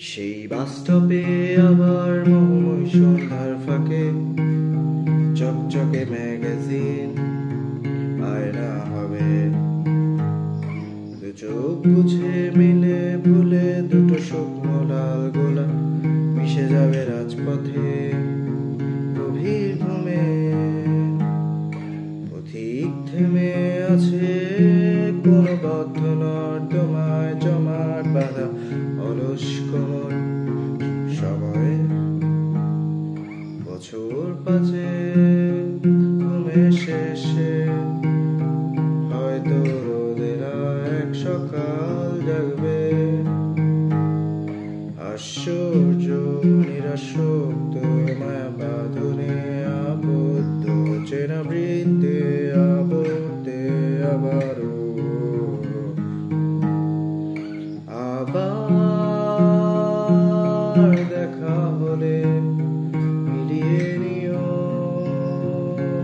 সেই বাসস্টপে আবার মোহময় সন্ধ্যার ফাঁকে চকচকে ম্যাগাজিন আয়না হবে, দু চোখ বুঝে মিলে ভুলে দুটো শুকনো লাল গোলা মিশে যাবে রাজপথে গভীর ঘুমে। পথিক থেমে আছে কোনো বদ্ধ নর্দমায়, জমাট বাঁধা অলস কোমর সময়। বছর পাঁচে ঘুমে শেষে হয়তো রোদেরা এক সকাল জাগবে। আশ্চর্য নিরাসক্ত মায়া বাঁধনে আবদ্ধ, চেনা বৃত্তে আবদ্ধে আবারও আবার দেখা হলে মিলিয়ে নিও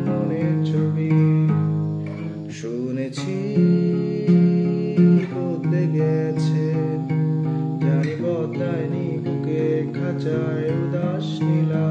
মনের ছবি। শুনেছি বদলে গেছে, জানি বদলায়নি বুকে খাঁচায় উদাস নীলা